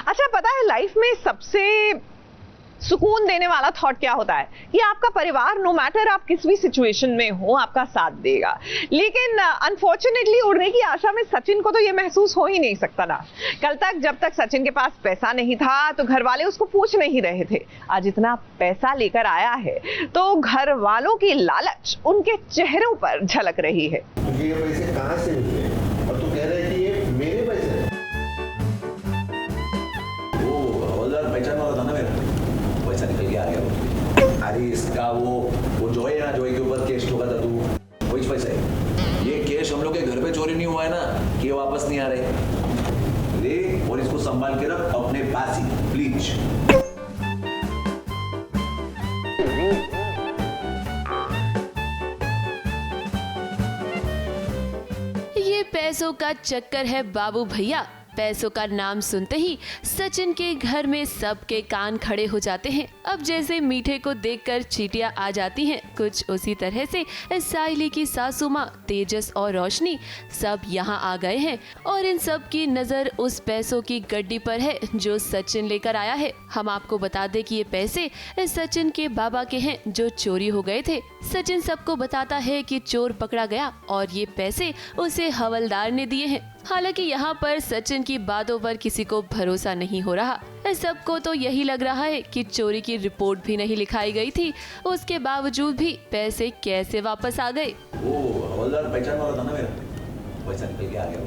अच्छा, पता है लाइफ में सबसे सुकून देने वाला थॉट क्या होता है कि आपका परिवार नो मैटर आप किस भी सिचुएशन में हो आपका साथ देगा। लेकिन अनफॉर्चुनेटली उड़ने की आशा में सचिन को तो ये महसूस हो ही नहीं सकता ना। कल तक जब तक सचिन के पास पैसा नहीं था तो घर वाले उसको पूछ नहीं रहे थे। आज इतना पैसा लेकर आया है तो घर वालों की लालच उनके चेहरों पर झलक रही है। तुझे ये पैसे कहाँ से मिले और तू कह रहा है कि ये मेरे पैसे हैं? वो हवलदार पहचान वाला था ना मेरा, पैसा निकल के आ गया। अरे इसका वो जो है ना, जो के ऊपर केस ठोका था तू, वही पैसा है। ये केस हम लोग के घर पे चोरी नहीं हुआ है ना कि ये वापस नहीं आ रहे। ले और इसको संभाल के रख अपने पास ही प्लीज। ये पैसों का चक्कर है बाबू भैया। पैसों का नाम सुनते ही सचिन के घर में सबके कान खड़े हो जाते हैं। अब जैसे मीठे को देखकर चींटियां आ जाती हैं, कुछ उसी तरह से साइली की सासू माँ तेजस और रोशनी सब यहाँ आ गए हैं और इन सब की नजर उस पैसों की गड्डी पर है जो सचिन लेकर आया है। हम आपको बता दें कि ये पैसे सचिन के बाबा के हैं जो चोरी हो गए थे। सचिन सबको बताता है कि चोर पकड़ा गया और ये पैसे उसे हवलदार ने दिए हैं। हालांकि यहाँ पर सचिन की बातों पर किसी को भरोसा नहीं हो रहा। सबको तो यही लग रहा है कि चोरी की रिपोर्ट भी नहीं लिखाई गई थी, उसके बावजूद भी पैसे कैसे वापस आ गए। वो हवलदार पहचान वाला था ना मेरा, पैसा निकल के आ गया।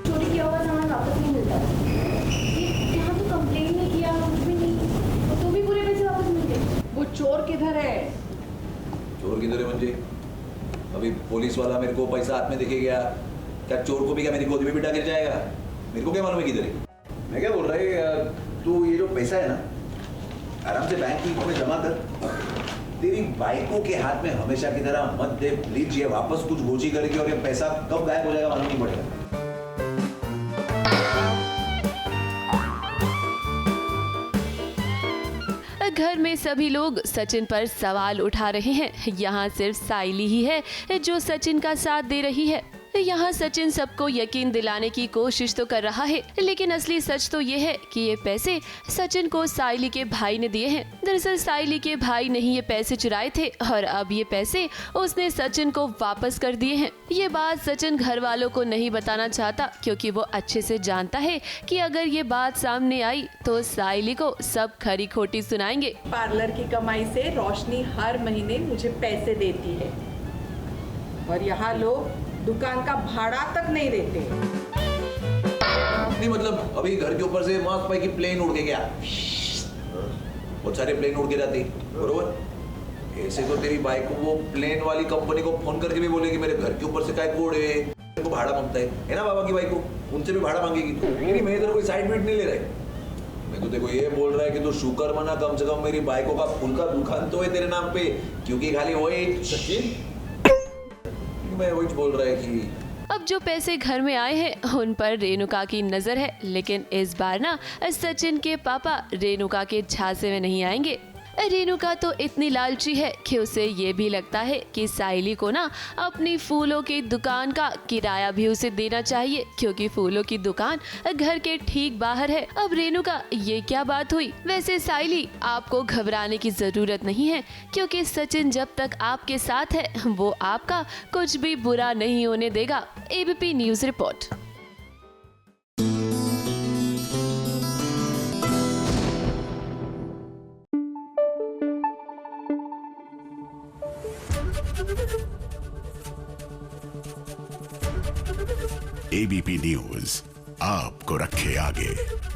चोरी किया हुआ सामान वापस नहीं मिलता। यहाँ तो कंप्लेन नहीं किया, कुछ भी नहीं, तो भी पूरे पैसे वापस मिल गए। वो चोर किधर है? चोर किधर है मुझे? अभी पुलिस वाला मेरे को पैसा हाथ में देखे गया, क्या चोर को भी क्या मेरी गोदी में बिठा गिर जाएगा? मेरे को क्या मालूम है किधर है? मैं क्या बोल रहा है, तू ये जो पैसा है ना आराम से बैंक की में जमा कर। तेरी बाइकों के हाथ में हमेशा की तरह मत दे प्लीज। ये वापस कुछ गोची करेगी और ये पैसा कब गायब हो जाएगा मालूम नहीं पड़ेगा। घर में सभी लोग सचिन पर सवाल उठा रहे हैं। यहाँ सिर्फ साइली ही है जो सचिन का साथ दे रही है। यहाँ सचिन सबको यकीन दिलाने की कोशिश तो कर रहा है, लेकिन असली सच तो ये है कि ये पैसे सचिन को साइली के भाई ने दिए हैं। दरअसल साइली के भाई ने ही ये पैसे चुराए थे और अब ये पैसे उसने सचिन को वापस कर दिए हैं। ये बात सचिन घर वालों को नहीं बताना चाहता क्योंकि वो अच्छे से जानता है कि अगर ये बात सामने आई तो साइली को सब खरी खोटी सुनाएंगे। पार्लर की कमाई से रोशनी हर महीने मुझे पैसे देती है और यहाँ लोग दुकान का भाड़ा तक नहीं देते। नहीं मतलब अभी घर के ऊपर से मास्क पाई की प्लेन उड़ के गया, बहुत सारे प्लेन उड़ के जाते बरोबर। ऐसे तो तेरी बाइक को वो प्लेन वाली कंपनी को फोन करके भी बोलेगी मेरे घर के ऊपर से काय को उड़े, को भाड़ा मांगता है ना बाबा की बाइक को, उनसे भी भाड़ा मांगेगी तू। नहीं मैं इधर कोई साइड बीट नहीं ले रहा। मैं तो देखो ये बोल रहा है कि तू शुक्र मना कम से कम मेरी बाइकों का फुल का दुकान तो है तेरे नाम पे, क्योंकि खाली वही सचिन मैं वही बोल रहा है कि अब जो पैसे घर में आए हैं उन पर रेणुका की नजर है, लेकिन इस बार ना सचिन के पापा रेणुका के झांसे में नहीं आएंगे। रेणुका तो इतनी लालची है कि उसे ये भी लगता है कि साइली को ना अपनी फूलों की दुकान का किराया भी उसे देना चाहिए, क्योंकि फूलों की दुकान घर के ठीक बाहर है। अब रेणुका ये क्या बात हुई? वैसे साइली आपको घबराने की जरूरत नहीं है, क्योंकि सचिन जब तक आपके साथ है वो आपका कुछ भी बुरा नहीं होने देगा। ABP news report. ABP news आपको रखे आगे।